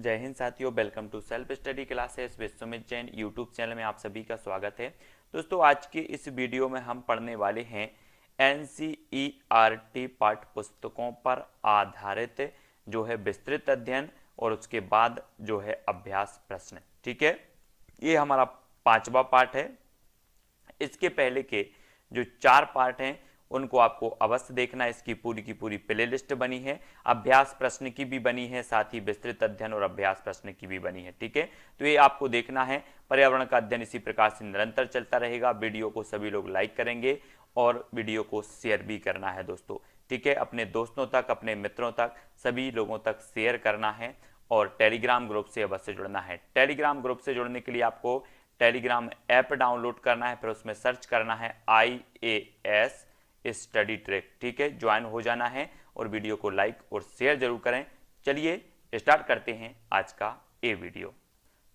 जय हिंद साथियों, welcome to self study classes Vishwamit Jain YouTube channel में आप सभी का स्वागत है। दोस्तों, आज की इस वीडियो में हम पढ़ने वाले हैं एनसीईआरटी पाठ्य पुस्तकों पर आधारित जो है विस्तृत अध्ययन और उसके बाद जो है अभ्यास प्रश्न। ठीक है, ये हमारा 5वां पार्ट है। इसके पहले के जो 4 पार्ट हैं उनको आपको अवश्य देखना। इसकी पूरी की पूरी प्ले लिस्ट बनी है, अभ्यास प्रश्न की भी बनी है, साथ ही विस्तृत अध्ययन और अभ्यास प्रश्न की भी बनी है। ठीक है, तो ये आपको देखना है। पर्यावरण का अध्ययन इसी प्रकार से निरंतर चलता रहेगा। वीडियो को सभी लोग लाइक करेंगे और वीडियो को शेयर भी करना है दोस्तों। ठीक है, अपने दोस्तों तक, अपने मित्रों तक, सभी लोगों तक शेयर करना है और टेलीग्राम ग्रुप से अवश्य जुड़ना है। टेलीग्राम ग्रुप से जुड़ने के लिए आपको टेलीग्राम ऐप डाउनलोड करना है, फिर उसमें सर्च करना है IAS स्टडी ट्रैक। ठीक है, ज्वाइन हो जाना है और वीडियो को लाइक और शेयर जरूर करें। चलिए स्टार्ट करते हैं आज का ये वीडियो।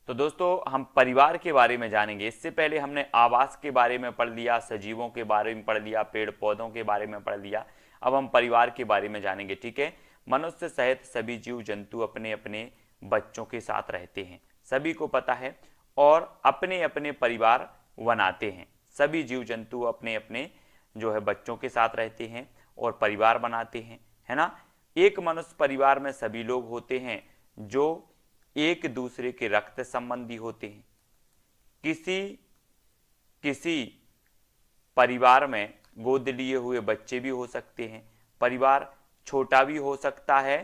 तो दोस्तों, हम परिवार के बारे में जानेंगे। इससे पहले हमने आवास के बारे में पढ़ लिया, सजीवों के बारे में पढ़ लिया, पेड़ पौधों के बारे में पढ़ लिया। अब हम परिवार के बारे में जानेंगे। ठीक है, मनुष्य सहित सभी जीव जंतु अपने अपने बच्चों के साथ रहते हैं, सभी को पता है, और अपने अपने परिवार बनाते हैं। सभी जीव जंतु अपने अपने जो है बच्चों के साथ रहते हैं और परिवार बनाते हैं, है ना। एक मनुष्य परिवार में सभी लोग होते हैं जो एक दूसरे के रक्त संबंधी होते हैं। किसी परिवार में गोद लिए हुए बच्चे भी हो सकते हैं। परिवार छोटा भी हो सकता है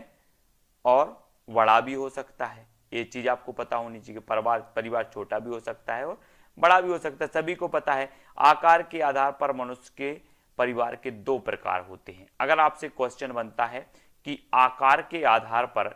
और बड़ा भी हो सकता है। ये चीज आपको पता होनी चाहिए। परिवार छोटा भी हो सकता है और बड़ा भी हो सकता है, सभी को पता है। आकार के आधार पर मनुष्य के परिवार के 2 प्रकार होते हैं। अगर आपसे क्वेश्चन बनता है कि आकार के आधार पर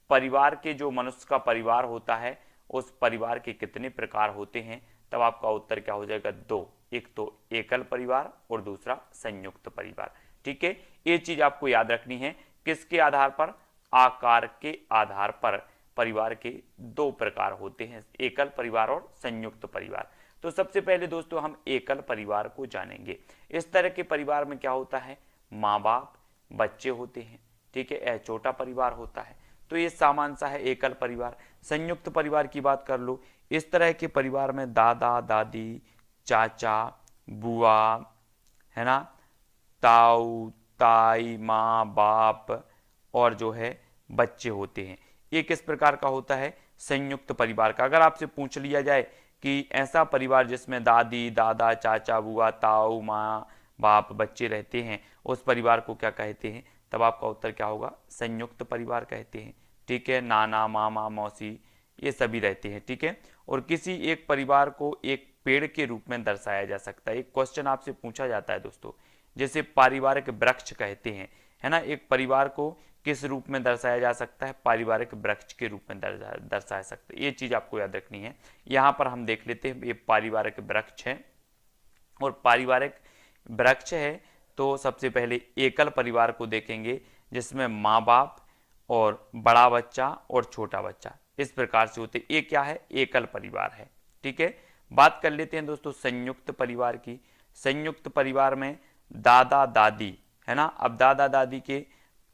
परिवार के जो मनुष्य का परिवार होता है उस परिवार के कितने प्रकार होते हैं, तब आपका उत्तर क्या हो जाएगा? 2। एक तो एकल परिवार और दूसरा संयुक्त परिवार। ठीक है, ये चीज आपको याद रखनी है। किसके आधार पर? आकार के आधार पर परिवार के 2 प्रकार होते हैं, एकल परिवार और संयुक्त परिवार। तो सबसे पहले दोस्तों हम एकल परिवार को जानेंगे। इस तरह के परिवार में क्या होता है? माँ बाप, बच्चे होते हैं। ठीक है, यह छोटा परिवार होता है। तो ये सामान्य सा है एकल परिवार। संयुक्त परिवार की बात कर लो, इस तरह के परिवार में दादा दादी, चाचा, बुआ, है ना, ताऊ ताई, माँ बाप और जो है बच्चे होते हैं। ये किस प्रकार का होता है? संयुक्त परिवार का। अगर आपसे पूछ लिया जाए कि ऐसा परिवार जिसमें दादी दादा, चाचा, बुआ, ताऊ, माँ बाप, बच्चे रहते हैं, उस परिवार को क्या कहते हैं? तब आपका उत्तर क्या होगा? संयुक्त परिवार कहते हैं। ठीक है, नाना, मामा, मौसी, ये सभी रहते हैं। ठीक है, और किसी एक परिवार को एक पेड़ के रूप में दर्शाया जा सकता है। एक क्वेश्चन आपसे पूछा जाता है दोस्तों, जैसे पारिवारिक वृक्ष कहते हैं, है ना। एक परिवार को किस रूप में दर्शाया जा सकता है? पारिवारिक वृक्ष के रूप में दर्शाया सकता है। ये चीज आपको याद रखनी है। यहाँ पर हम देख लेते हैं, ये पारिवारिक वृक्ष है और पारिवारिक वृक्ष है। तो सबसे पहले एकल परिवार को देखेंगे जिसमें माँ बाप और बड़ा बच्चा और छोटा बच्चा इस प्रकार से होते। ये क्या है? एकल परिवार है। ठीक है, बात कर लेते हैं दोस्तों संयुक्त परिवार की। संयुक्त परिवार में दादा दादी, है ना। अब दादा दादी के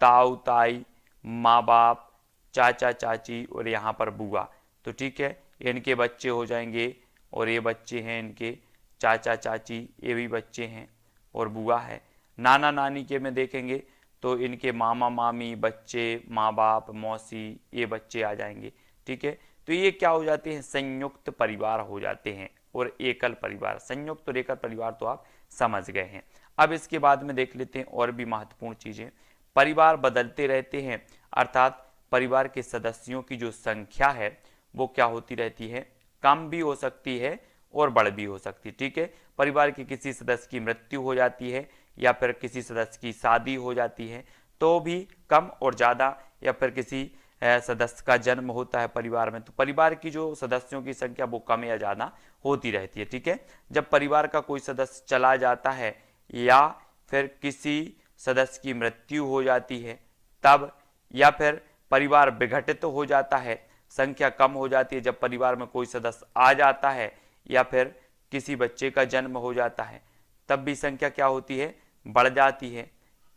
ताऊ ताई, माँ बाप, चाचा चाची और यहाँ पर बुआ। तो ठीक है, इनके बच्चे हो जाएंगे और ये बच्चे हैं इनके, चाचा चाची ये भी बच्चे हैं और बुआ है। नाना नानी के में देखेंगे तो इनके मामा मामी, बच्चे, माँ बाप, मौसी, ये बच्चे आ जाएंगे। ठीक है, तो ये क्या हो जाते हैं? संयुक्त परिवार हो जाते हैं। और एकल परिवार, संयुक्त और एकल परिवार तो आप समझ गए हैं। अब इसके बाद में देख लेते हैं और भी महत्वपूर्ण चीजें। परिवार बदलते रहते हैं, अर्थात परिवार के सदस्यों की जो संख्या है वो क्या होती रहती है? कम भी हो सकती है और बढ़ भी हो सकती है। ठीक है, परिवार के किसी सदस्य की मृत्यु हो जाती है या फिर किसी सदस्य की शादी हो जाती है तो भी कम और ज़्यादा, या फिर किसी सदस्य का जन्म होता है परिवार में तो परिवार की जो सदस्यों की संख्या वो कम या ज़्यादा होती रहती है। ठीक है, जब परिवार का कोई सदस्य चला जाता है या फिर किसी सदस्य की मृत्यु हो जाती है तब, या फिर परिवार विघटित हो जाता है, संख्या कम हो जाती है, जब परिवार में कोई सदस्य आ जाता है या फिर किसी बच्चे का जन्म हो जाता है तब भी संख्या क्या होती है? बढ़ जाती है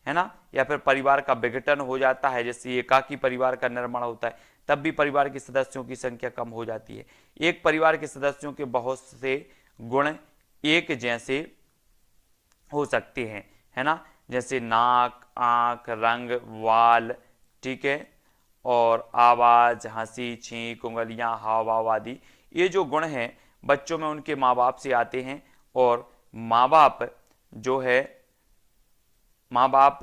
ना। या फिर परिवार का विघटन हो जाता है, जैसे एकाकी परिवार का निर्माण होता है तब भी परिवार के सदस्यों की संख्या कम हो जाती है। एक परिवार के सदस्यों के बहुत से गुण एक जैसे हो सकते हैं, है ना, जैसे नाक, आंख, रंग, वाल, ठीक है, और आवाज, हंसी, छींक, उंगलियां, हाव भाव आदि। ये जो गुण हैं बच्चों में उनके माँ बाप से आते हैं, और माँ बाप जो है, माँ बाप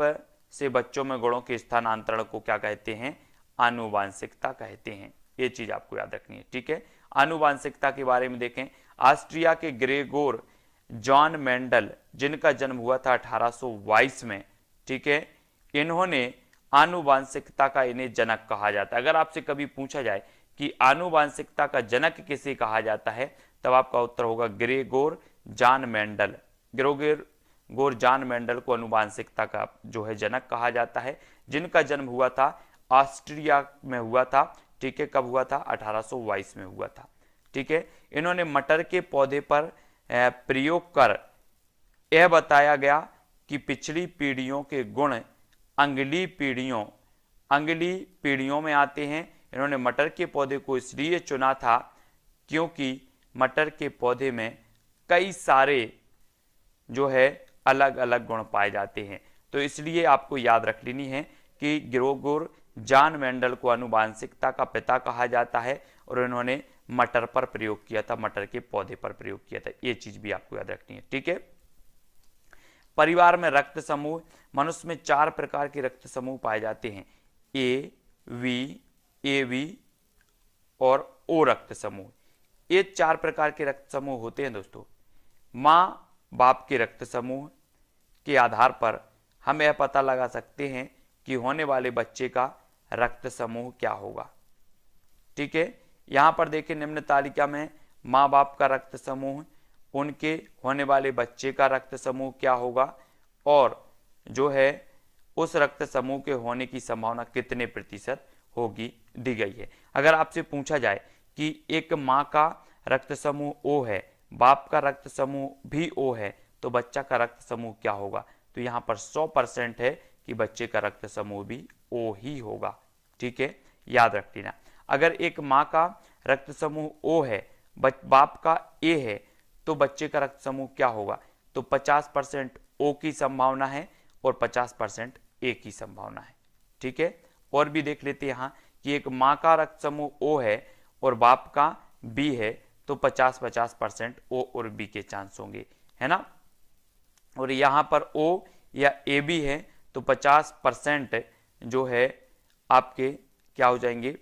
से बच्चों में गुणों के स्थानांतरण को क्या कहते हैं? आनुवांशिकता कहते हैं। ये चीज आपको याद रखनी है, ठीक है। आनुवांशिकता के बारे में देखें, ऑस्ट्रिया के ग्रेगोर जॉन मेंडल, जिनका जन्म हुआ था 1822 में, ठीक है, इन्होंने आनुवांशिकता का, इन्हें जनक कहा जाता है। अगर आपसे कभी पूछा जाए कि आनुवांशिकता का जनक किसे कहा जाता है, तब आपका उत्तर होगा Gregor John Mendel. Gregor John Mendel को आनुवांशिकता का जो है जनक कहा जाता है, जिनका जन्म हुआ था ऑस्ट्रिया में हुआ था, ठीक है। कब हुआ था? 1822 में हुआ था, ठीक है। इन्होंने मटर के पौधे पर प्रयोग कर यह बताया गया कि पिछली पीढ़ियों के गुण अगली पीढ़ियों में आते हैं। इन्होंने मटर के पौधे को इसलिए चुना था क्योंकि मटर के पौधे में कई सारे जो है अलग अलग गुण पाए जाते हैं। तो इसलिए आपको याद रख लेनी है कि ग्रेगोर जॉन मेंडल को आनुवांशिकता का पिता कहा जाता है, और इन्होंने मटर पर प्रयोग किया था, मटर के पौधे पर प्रयोग किया था। ये चीज भी आपको याद रखनी है, ठीक है। परिवार में रक्त समूह, मनुष्य में 4 प्रकार के रक्त समूह पाए जाते हैं, ए, वी, ए बी और ओ रक्त समूह। ये 4 प्रकार के रक्त समूह होते हैं दोस्तों। माँ बाप के रक्त समूह के आधार पर हम यह पता लगा सकते हैं कि होने वाले बच्चे का रक्त समूह क्या होगा, ठीक है। यहां पर देखिए निम्न तालिका में माँ बाप का रक्त समूह, उनके होने वाले बच्चे का रक्त समूह क्या होगा, और जो है उस रक्त समूह के होने की संभावना कितने प्रतिशत होगी दी गई है। अगर आपसे पूछा जाए कि एक माँ का रक्त समूह ओ है, बाप का रक्त समूह भी ओ है, तो बच्चा का रक्त समूह क्या होगा? तो यहाँ पर 100% है कि बच्चे का रक्त समूह भी ओ ही होगा, ठीक है, याद रख लेना। अगर एक माँ का रक्त समूह ओ है, बाप का ए है, तो बच्चे का रक्त समूह क्या होगा? तो 50% ओ की संभावना है और 50% ए की संभावना है, ठीक है। और भी देख लेते हैं यहाँ कि एक माँ का रक्त समूह ओ है और बाप का बी है, तो 50-50% ओ और बी के चांस होंगे, है ना। और यहाँ पर ओ या ए बी है तो 50% जो है आपके क्या हो जाएंगे?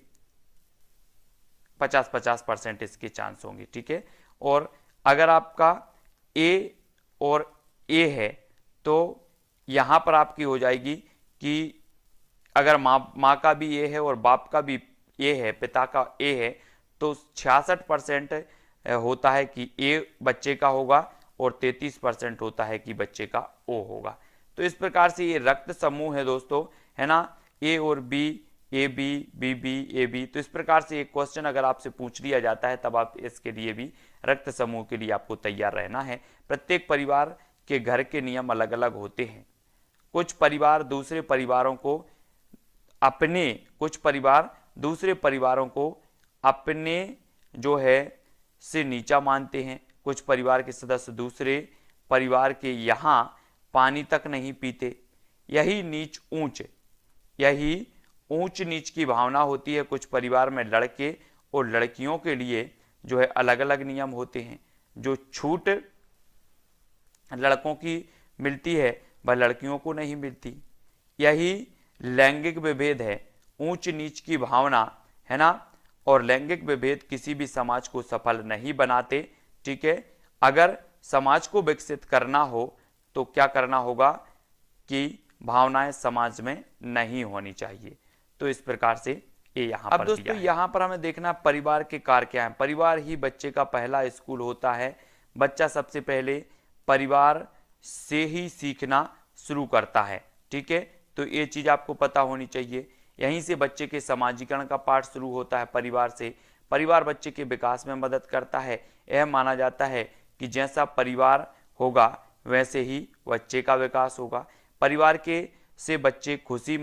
50-50% इसके चांस होंगे, ठीक है। और अगर आपका ए और ए है तो यहाँ पर आपकी हो जाएगी कि अगर माँ का भी ए है और बाप का भी ए है, पिता का ए है, तो 66% होता है कि ए बच्चे का होगा और 33% होता है कि बच्चे का ओ होगा। तो इस प्रकार से ये रक्त समूह है दोस्तों, है ना, ए और B, A B, B B, A B. तो इस प्रकार से एक क्वेश्चन अगर आपसे पूछ लिया जाता है तब आप इसके लिए भी रक्त समूह के लिए आपको तैयार रहना है। प्रत्येक परिवार के घर के नियम अलग अलग होते हैं। कुछ परिवार दूसरे परिवारों को अपने जो है से नीचा मानते हैं। कुछ परिवार के सदस्य दूसरे परिवार के यहाँ पानी तक नहीं पीते। यही ऊंच नीच की भावना होती है। कुछ परिवार में लड़के और लड़कियों के लिए जो है अलग अलग नियम होते हैं। जो छूट लड़कों की मिलती है वह लड़कियों को नहीं मिलती। यही लैंगिक विभेद है, ऊंच नीच की भावना, है ना। और लैंगिक विभेद किसी भी समाज को सफल नहीं बनाते, ठीक है। अगर समाज को विकसित करना हो तो क्या करना होगा कि भावनाएं समाज में नहीं होनी चाहिए। तो इस प्रकार से ये यहाँ पर दोस्तों यहाँ पर हमें देखना परिवार के कार्य क्या है। परिवार ही बच्चे का पहला स्कूल होता है। बच्चा सबसे पहले परिवार से ही सीखना शुरू करता है, ठीक है। तो ये चीज आपको पता होनी चाहिए। यहीं से बच्चे के समाजीकरण का पाठ शुरू होता है परिवार से। परिवार बच्चे के विकास में मदद करता है। यह माना जाता है कि जैसा परिवार होगा वैसे ही बच्चे का विकास होगा। परिवार के से बच्चे खुशी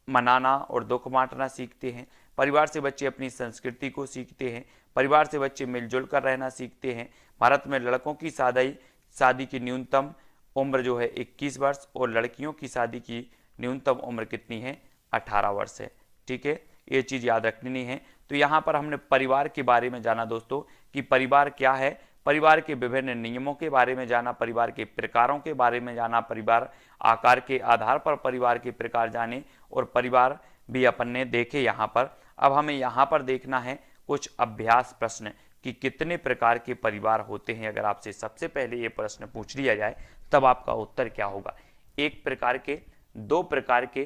मनाना और दुख बांटना सीखते हैं। परिवार से बच्चे अपनी संस्कृति को सीखते हैं। परिवार से बच्चे मिलजुल कर रहना सीखते हैं। भारत में लड़कों की शादी की न्यूनतम उम्र जो है 21 वर्ष और लड़कियों की शादी की न्यूनतम उम्र कितनी है, 18 वर्ष है। ठीक है, ये चीज़ याद रखनी है। तो यहाँ पर हमने परिवार के बारे में जाना दोस्तों कि परिवार क्या है, परिवार के विभिन्न नियमों के बारे में जाना, परिवार के प्रकारों के बारे में जाना, परिवार आकार के आधार पर परिवार के प्रकार जाने और परिवार भी अपन ने देखे यहाँ पर। अब हमें यहाँ पर देखना है कुछ अभ्यास प्रश्न कि कितने प्रकार के परिवार होते हैं। अगर आपसे सबसे पहले ये प्रश्न पूछ लिया जाए तब आपका उत्तर क्या होगा, 1 प्रकार के, 2 प्रकार के,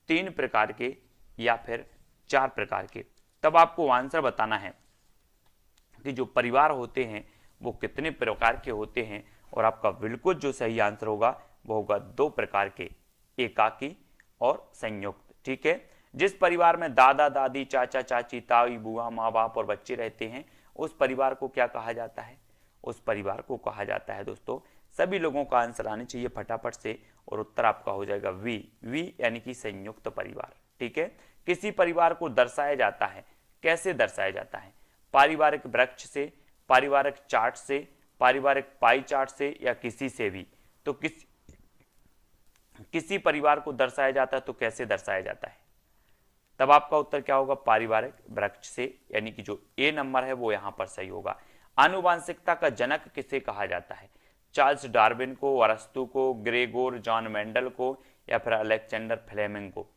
3 प्रकार के या फिर 4 प्रकार के। तब आपको आंसर बताना है कि जो परिवार होते हैं वो कितने प्रकार के होते हैं और आपका बिल्कुल जो सही आंसर होगा वो होगा 2 प्रकार के, एकाकी और संयुक्त। ठीक है, जिस परिवार में दादा दादी, चाचा चाची, ताई बुआ, माँ बाप और बच्चे रहते हैं उस परिवार को क्या कहा जाता है, उस परिवार को कहा जाता है दोस्तों। सभी लोगों का आंसर आने चाहिए फटाफट से और उत्तर आपका हो जाएगा वी यानी कि संयुक्त परिवार। ठीक है, किसी परिवार को दर्शाया जाता है, कैसे दर्शाया जाता है, पारिवारिक वृक्ष से, पारिवारिक चार्ट से, पारिवारिक पाई चार्ट से या किसी से भी। तो किसी परिवार को दर्शाया जाता है तो कैसे दर्शाया जाता है, तब आपका उत्तर क्या होगा, पारिवारिक वृक्ष से, यानी कि जो ए नंबर है वो यहां पर सही होगा। आनुवांशिकता का जनक किसे कहा जाता है, चार्ल्स डार्विन को, अरस्तु को, ग्रेगोर जॉन मेंडल को या फिर अलेक्जेंडर फ्लेमिंग को।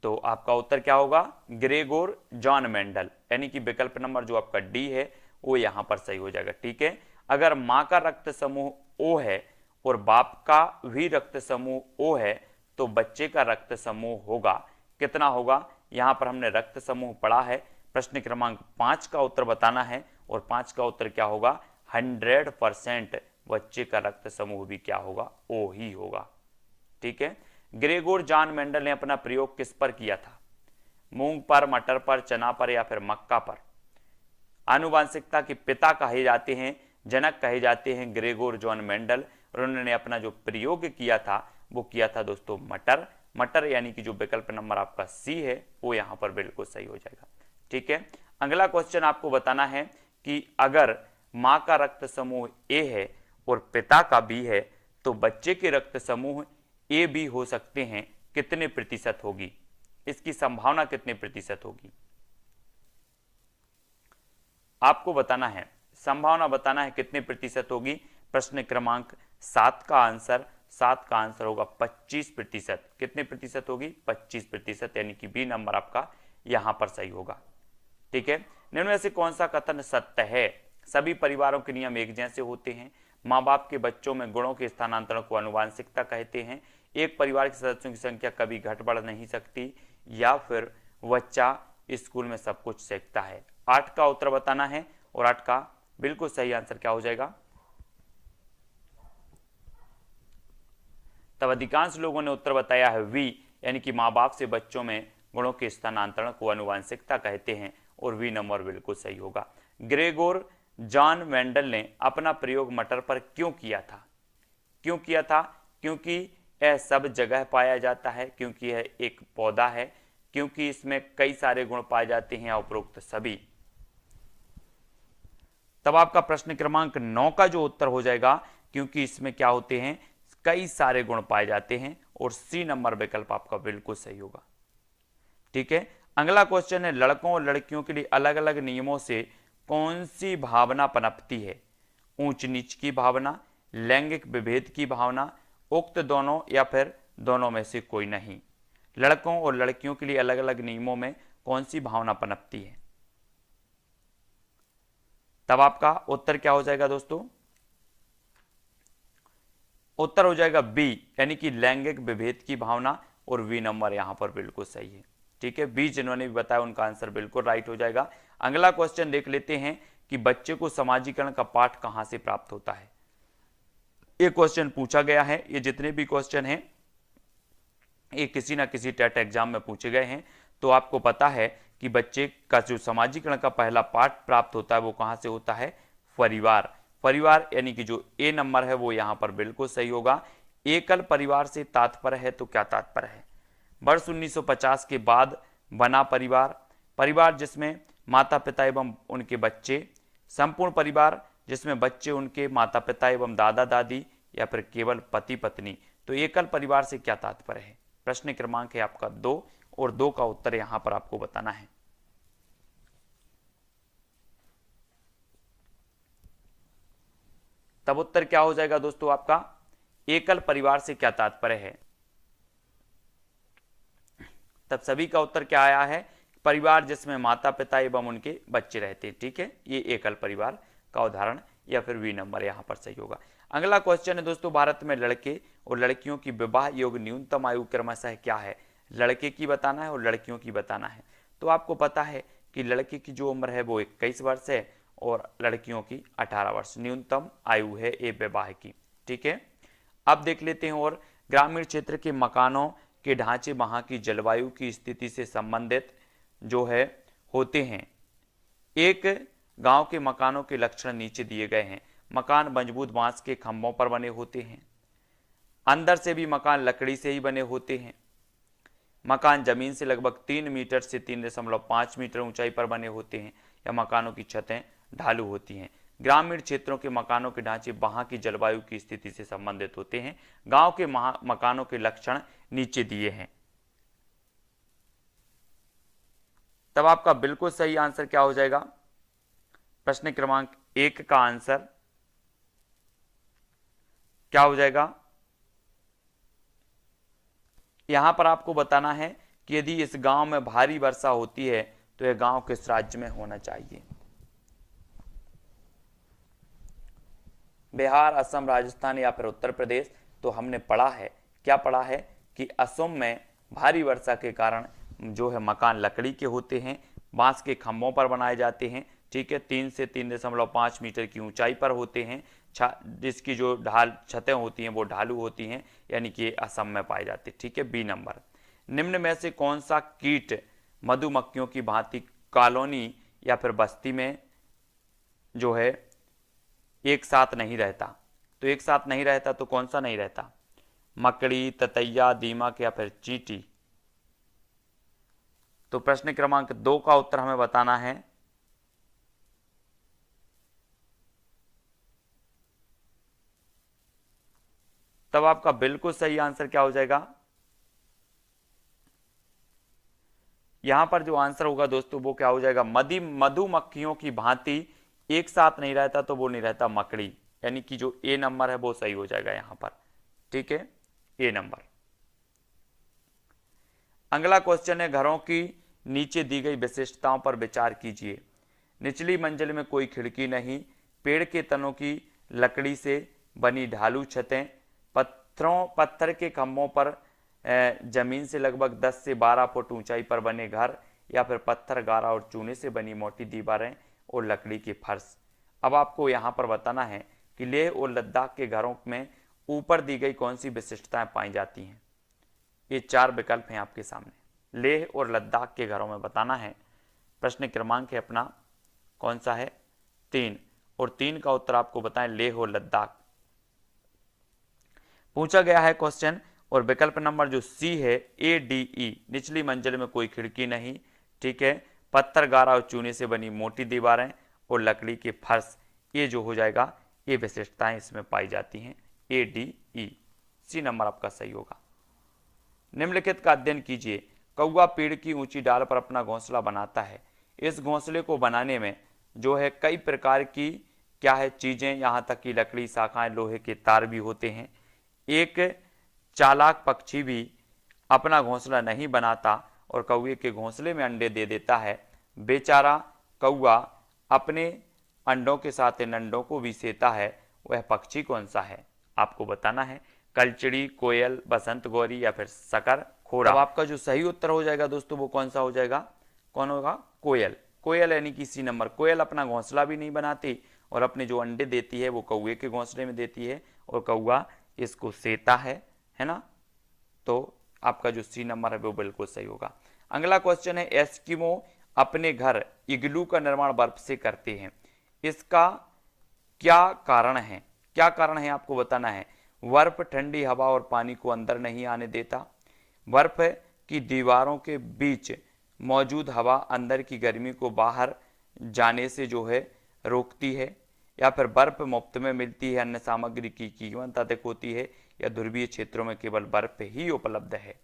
तो आपका उत्तर क्या होगा, ग्रेगोर जॉन मेंडल, यानी कि विकल्प नंबर जो आपका डी है वो यहां पर सही हो जाएगा। ठीक है, अगर मां का रक्त समूह ओ है और बाप का भी रक्त समूह ओ है तो बच्चे का रक्त समूह होगा कितना होगा, यहां पर हमने रक्त समूह पढ़ा है। प्रश्न क्रमांक 5 का उत्तर बताना है और 5 का उत्तर क्या होगा, 100% बच्चे का रक्त समूह भी क्या होगा, ओ ही होगा। ठीक है, ग्रेगोर जॉन मेंडल ने अपना प्रयोग किस पर किया था, मूंग पर, मटर पर, चना पर या फिर मक्का पर। आनुवांशिकता के पिता कहे जाते हैं, जनक कहे जाते हैं ग्रेगोर जॉन मेंडल और उन्होंने अपना जो प्रयोग किया था वो किया था दोस्तों मटर, यानी कि जो विकल्प नंबर आपका सी है वो यहां पर बिल्कुल सही हो जाएगा। ठीक है, अगला क्वेश्चन आपको बताना है कि अगर मां का रक्त समूह ए है और पिता का बी है तो बच्चे के रक्त समूह ए बी हो सकते हैं, कितने प्रतिशत होगी, इसकी संभावना कितने प्रतिशत होगी, आपको बताना है, संभावना बताना है कितने प्रतिशत होगी। प्रश्न क्रमांक 7 का आंसर होगा 25%। कितने प्रतिशत होगी, 25%, यानी कि बी नंबर आपका यहां पर सही होगा। ठीक है, निम्न में से कौन सा कथन सत्य है, सभी परिवारों के नियम एक जैसे होते हैं, माँ बाप के बच्चों में गुणों के स्थानांतरण को आनुवांशिकता कहते हैं, एक परिवार के सदस्यों की संख्या कभी घट बढ़ नहीं सकती, या फिर बच्चा स्कूल में सब कुछ सीखता है। 8 का उत्तर बताना है और 8 का बिल्कुल सही आंसर क्या हो जाएगा, तब अधिकांश लोगों ने उत्तर बताया है वी, यानी कि माँ बाप से बच्चों में गुणों के स्थानांतरण को आनुवांशिकता कहते हैं और वी नंबर बिल्कुल सही होगा। ग्रेगोर जॉन मेंडल ने अपना प्रयोग मटर पर क्यों किया था, क्योंकि यह सब जगह पाया जाता है, क्योंकि यह एक पौधा है, क्योंकि इसमें कई सारे गुण पाए जाते हैं, उपरोक्त सभी। तब आपका प्रश्न क्रमांक 9 का जो उत्तर हो जाएगा, क्योंकि इसमें क्या होते हैं, कई सारे गुण पाए जाते हैं और सी नंबर विकल्प आपका बिल्कुल सही होगा। ठीक है, अगला क्वेश्चन है, लड़कों और लड़कियों के लिए अलग अलग नियमों से कौन सी भावना पनपती है, ऊंच नीच की भावना, लैंगिक विभेद की भावना, उक्त दोनों या फिर दोनों में से कोई नहीं। लड़कों और लड़कियों के लिए अलग अलग नियमों में कौन सी भावना पनपती है, तब आपका उत्तर क्या हो जाएगा दोस्तों, उत्तर हो जाएगा बी, यानी कि लैंगिक विभेद की भावना, और वी नंबर यहां पर बिल्कुल सही है। ठीक है, बी जिन्होंने भी बताया उनका आंसर बिल्कुल राइट हो जाएगा। अगला क्वेश्चन देख लेते हैं कि बच्चे को समाजीकरण का पाठ कहां से प्राप्त होता है। ये क्वेश्चन पूछा गया है, ये जितने भी क्वेश्चन हैं ये किसी ना किसी टेट एग्जाम में पूछे गए हैं। तो आपको पता है कि बच्चे का जो समाजीकरण का पहला पाठ प्राप्त होता है वो कहां से होता है, परिवार, यानी कि जो ए नंबर है वो यहां पर बिल्कुल सही होगा। एकल परिवार से तात्पर्य है तो क्या तात्पर्य है? वर्ष 1950 के बाद बना परिवार, परिवार जिसमें माता पिता एवं उनके बच्चे, संपूर्ण परिवार जिसमें बच्चे, उनके माता पिता एवं दादा दादी, या फिर केवल पति पत्नी। तो एकल परिवार से क्या तात्पर्य है? प्रश्न क्रमांक है आपका 2 और 2 का उत्तर यहां पर आपको बताना है। तब उत्तर क्या हो जाएगा दोस्तों आपका? एकल परिवार से क्या तात्पर्य है? तब सभी का उत्तर क्या आया है? परिवार जिसमें माता पिता एवं उनके बच्चे रहते हैं। ठीक है, ये एकल परिवार का उदाहरण या फिर बी नंबर यहां पर सही होगा। अगला क्वेश्चन है दोस्तों, भारत में लड़के और लड़कियों की विवाह योग्य न्यूनतम आयु क्रमशः क्या है? लड़के की बताना है और लड़कियों की बताना है। तो आपको पता है कि लड़के की जो उम्र है वो 21 वर्ष है और लड़कियों की 18 वर्ष न्यूनतम आयु है ये विवाह की। ठीक है, अब देख लेते हैं। और ग्रामीण क्षेत्र के मकानों के ढांचे वहां की जलवायु की स्थिति से संबंधित जो है होते हैं। एक गांव के मकानों के लक्षण नीचे दिए गए हैं। मकान मजबूत बांस के खंभों पर बने होते हैं। अंदर से भी मकान लकड़ी से ही बने होते हैं। मकान जमीन से लगभग 3 मीटर से 3.5 मीटर ऊंचाई पर बने होते हैं, या मकानों की छतें ढालू होती हैं। ग्रामीण क्षेत्रों के मकानों के ढांचे वहां की जलवायु की स्थिति से संबंधित होते हैं। गांव के मकानों के लक्षण नीचे दिए हैं। तब आपका बिल्कुल सही आंसर क्या हो जाएगा? प्रश्न क्रमांक 1 का आंसर क्या हो जाएगा? यहां पर आपको बताना है कि यदि इस गांव में भारी वर्षा होती है तो यह गांव किस राज्य में होना चाहिए? बिहार, असम, राजस्थान या फिर उत्तर प्रदेश? तो हमने पढ़ा है, क्या पढ़ा है कि असम में भारी वर्षा के कारण जो है मकान लकड़ी के होते हैं, बांस के खंभों पर बनाए जाते हैं। ठीक है, 3 से 3.5 मीटर की ऊंचाई पर होते हैं। जिसकी जो छतें होती हैं वो ढालू होती हैं, यानी कि असम में पाए जाते हैं। ठीक है, बी नंबर। निम्न में से कौन सा कीट मधुमक्खियों की भांति कॉलोनी या फिर बस्ती में जो है एक साथ नहीं रहता? तो एक साथ नहीं रहता तो कौन सा नहीं रहता? मकड़ी, ततैया, दीमक या फिर चींटी? तो प्रश्न क्रमांक 2 का उत्तर हमें बताना है। तब आपका बिल्कुल सही आंसर क्या हो जाएगा? यहां पर जो आंसर होगा दोस्तों वो क्या हो जाएगा? मधुमक्खियों की भांति एक साथ नहीं रहता तो वो नहीं रहता मकड़ी, यानी कि जो ए नंबर है वो सही हो जाएगा यहां पर। ठीक है, ए नंबर। अगला क्वेश्चन है, घरों की नीचे दी गई विशिष्टताओं पर विचार कीजिए। निचली मंजिल में कोई खिड़की नहीं, पेड़ के तनों की लकड़ी से बनी ढालू छतें, पत्थर के खंभों पर जमीन से लगभग 10 से 12 फुट ऊंचाई पर बने घर, या फिर पत्थर, गारा और चूने से बनी मोटी दीवारें और लकड़ी के फर्श। अब आपको यहां पर बताना है कि लेह और लद्दाख के घरों में ऊपर दी गई कौन सी विशिष्टताएं पाई जाती हैं। ये 4 विकल्प हैं आपके सामने। लेह और लद्दाख के घरों में बताना है। प्रश्न क्रमांक है अपना कौन सा है? 3, और 3 का उत्तर आपको बताएं, लेह और लद्दाख पूछा गया है क्वेश्चन। और विकल्प नंबर जो सी है ADE, निचली मंजिल में कोई खिड़की नहीं। ठीक है, पत्थर, गारा और चूने से बनी मोटी दीवारें और लकड़ी के फर्श, ये जो हो जाएगा ये विशिष्टताएं इसमें पाई जाती हैं। ADE, सी नंबर आपका सही होगा। निम्नलिखित का अध्ययन कीजिए। कौवा पेड़ की ऊंची डाल पर अपना घोंसला बनाता है। इस घोंसले को बनाने में जो है कई प्रकार की क्या है चीजें, यहां तक कि लकड़ी, शाखाएं, लोहे के तार भी होते हैं। एक चालाक पक्षी भी अपना घोंसला नहीं बनाता और कौवे के घोंसले में अंडे दे देता है। बेचारा कौवा अपने अंडों के साथ इन अंडों को भी सेता है। वह पक्षी कौन सा है? आपको बताना है। कलचिड़ी, कोयल, बसंत गौरी या फिर शकर खोरा? अब आपका जो सही उत्तर हो जाएगा दोस्तों वो कौन सा हो जाएगा? कौन होगा? कोयल। कोयल यानी कि सी नंबर। कोयल अपना घोंसला भी नहीं बनाती और अपने जो अंडे देती है वो कौवे के घोंसले में देती है और कौवा इसको सेता है ना? तो आपका जो सी नंबर है वो बिल्कुल सही होगा। अगला क्वेश्चन है, एस्किमो अपने घर इग्लू का निर्माण बर्फ से करते हैं। इसका क्या कारण है? क्या कारण है आपको बताना है। बर्फ ठंडी हवा और पानी को अंदर नहीं आने देता। बर्फ की दीवारों के बीच मौजूद हवा अंदर की गर्मी को बाहर जाने से जो है रोकती है। या फिर बर्फ मुफ्त में मिलती है, अन्य सामग्री की कीमत अधिक होती है, या ध्रुवीय क्षेत्रों में केवल बर्फ ही उपलब्ध है।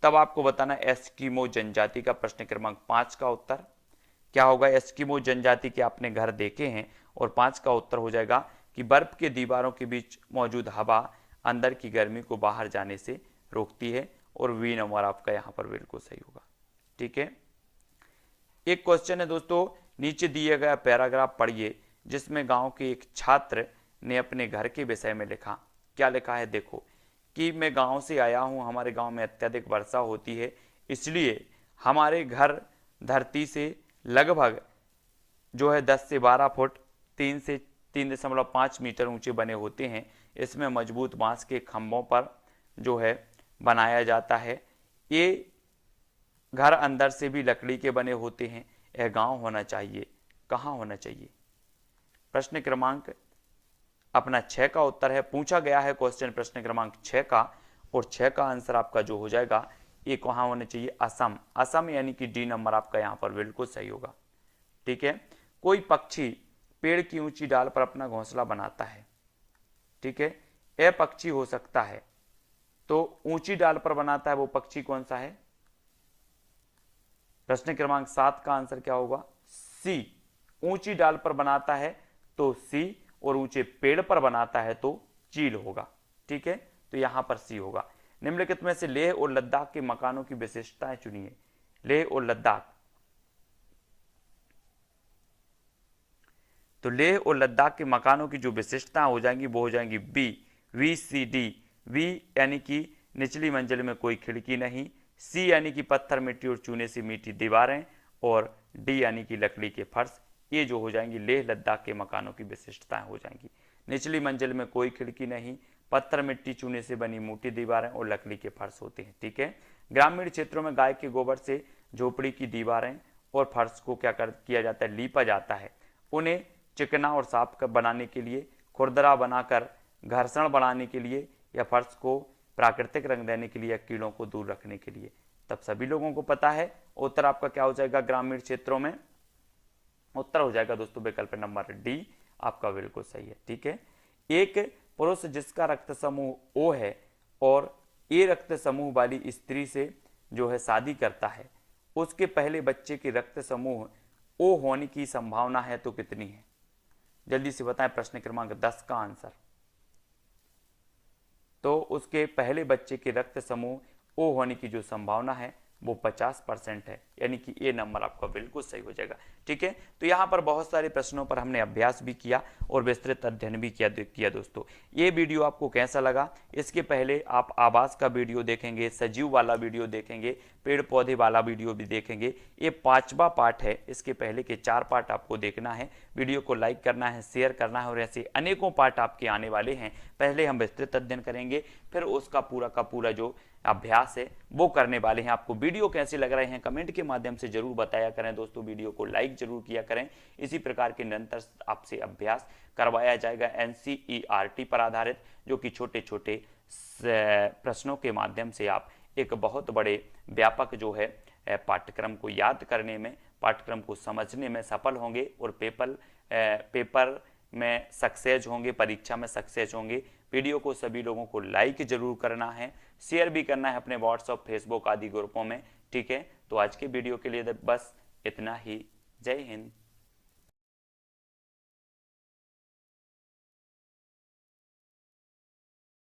तब आपको बताना एस्किमो जनजाति का प्रश्न क्रमांक 5 का उत्तर क्या होगा। एस्किमो जनजाति के आपने घर देखे हैं, और 5 का उत्तर हो जाएगा कि बर्फ के दीवारों के बीच मौजूद हवा अंदर की गर्मी को बाहर जाने से रोकती है, और बी नंबर आपका यहाँ पर बिल्कुल सही होगा। ठीक है, एक क्वेश्चन है दोस्तों, नीचे दिए गया पैराग्राफ पढ़िए जिसमें गांव के एक छात्र ने अपने घर के विषय में लिखा। क्या लिखा है देखो, कि मैं गांव से आया हूं, हमारे गांव में अत्यधिक वर्षा होती है, इसलिए हमारे घर धरती से लगभग जो है 10 से 12 फुट 3 से 3.5 मीटर ऊंचे बने होते हैं। इसमें मजबूत बांस के खंभों पर जो है बनाया जाता है। ये घर अंदर से भी लकड़ी के बने होते हैं। यह गांव होना चाहिए, कहाँ होना चाहिए। प्रश्न क्रमांक अपना 6 का उत्तर है, पूछा गया है क्वेश्चन प्रश्न क्रमांक 6 का, और 6 का आंसर आपका जो हो जाएगा ये कहाँ होना चाहिए, असम। असम यानी कि डी नंबर आपका यहाँ पर बिल्कुल सही होगा। ठीक है, कोई पक्षी पेड़ की ऊंची डाल पर अपना घोंसला बनाता है। ठीक है, यह पक्षी हो सकता है, तो ऊंची डाल पर बनाता है वो पक्षी कौन सा है। प्रश्न क्रमांक 7 का आंसर क्या होगा, सी। ऊंची डाल पर बनाता है तो सी, और ऊंचे पेड़ पर बनाता है तो चील होगा। ठीक है, तो यहां पर सी होगा। निम्नलिखित में से लेह और लद्दाख के मकानों की विशेषताएं चुनिए। लेह और लद्दाख, तो लेह और लद्दाख के मकानों की जो विशेषताएं हो जाएंगी वो हो जाएंगी B, V C D. V यानी कि निचली मंजिल में कोई खिड़की नहीं, सी यानी कि पत्थर मिट्टी और चूने से मीठी दीवारें, और डी यानी कि लकड़ी के फर्श। ये जो हो जाएंगी लेह लद्दाख के मकानों की विशेषताएं हो जाएंगी। निचली मंजिल में कोई खिड़की नहीं, पत्थर मिट्टी चूने से बनी मोटी दीवारें और लकड़ी के फर्श होते हैं। ठीक है, ग्रामीण क्षेत्रों में गाय के गोबर से झोपड़ी की दीवारें और फर्श को किया जाता है, लीपा जाता है। उन्हें चिकना और साफ बनाने के लिए, खुरदरा बनाकर घर्षण बढ़ाने के लिए, या फर्श को प्राकृतिक रंग देने के लिए, या कीड़ों को दूर रखने के लिए। तब सभी लोगों को पता है उत्तर आपका क्या हो जाएगा, ग्रामीण क्षेत्रों में। उत्तर हो जाएगा दोस्तों विकल्प नंबर डी आपका बिल्कुल सही है। ठीक है, एक पुरुष जिसका रक्त समूह ओ है और ए रक्त समूह वाली स्त्री से जो है शादी करता है, उसके पहले बच्चे के रक्त समूह ओ होने की संभावना है तो कितनी है। जल्दी से बताएं प्रश्न क्रमांक 10 का आंसर। तो उसके पहले बच्चे के रक्त समूह ओ होने की जो संभावना है वो 50% है, यानी कि ए नंबर आपका बिल्कुल सही हो जाएगा। ठीक है, तो यहाँ पर बहुत सारे प्रश्नों पर हमने अभ्यास भी किया और विस्तृत अध्ययन भी किया दोस्तों। ये वीडियो आपको कैसा लगा, इसके पहले आप आवास का वीडियो देखेंगे, सजीव वाला वीडियो देखेंगे, पेड़ पौधे वाला वीडियो भी देखेंगे। ये 5वां पार्ट है, इसके पहले के 4 पार्ट आपको देखना है। वीडियो को लाइक करना है, शेयर करना है, और ऐसे अनेकों पार्ट आपके आने वाले हैं। पहले हम विस्तृत अध्ययन करेंगे, फिर उसका पूरा का पूरा जो अभ्यास है वो करने वाले हैं। आपको वीडियो कैसे लग रहे हैं कमेंट के माध्यम से जरूर बताया करें दोस्तों। वीडियो को लाइक जरूर किया करें। इसी प्रकार के निरंतर आपसे अभ्यास करवाया जाएगा NCERT पर आधारित, जो कि छोटे छोटे प्रश्नों के माध्यम से आप एक बहुत बड़े व्यापक जो है पाठ्यक्रम को याद करने में, पाठ्यक्रम को समझने में सफल होंगे, और पेपर में सक्सेस होंगे, परीक्षा में सक्सेस होंगे। वीडियो को सभी लोगों को लाइक जरूर करना है, शेयर भी करना है अपने व्हाट्सएप, फेसबुक आदि ग्रुपों में। ठीक है, तो आज के वीडियो के लिए बस इतना ही। जय हिंद।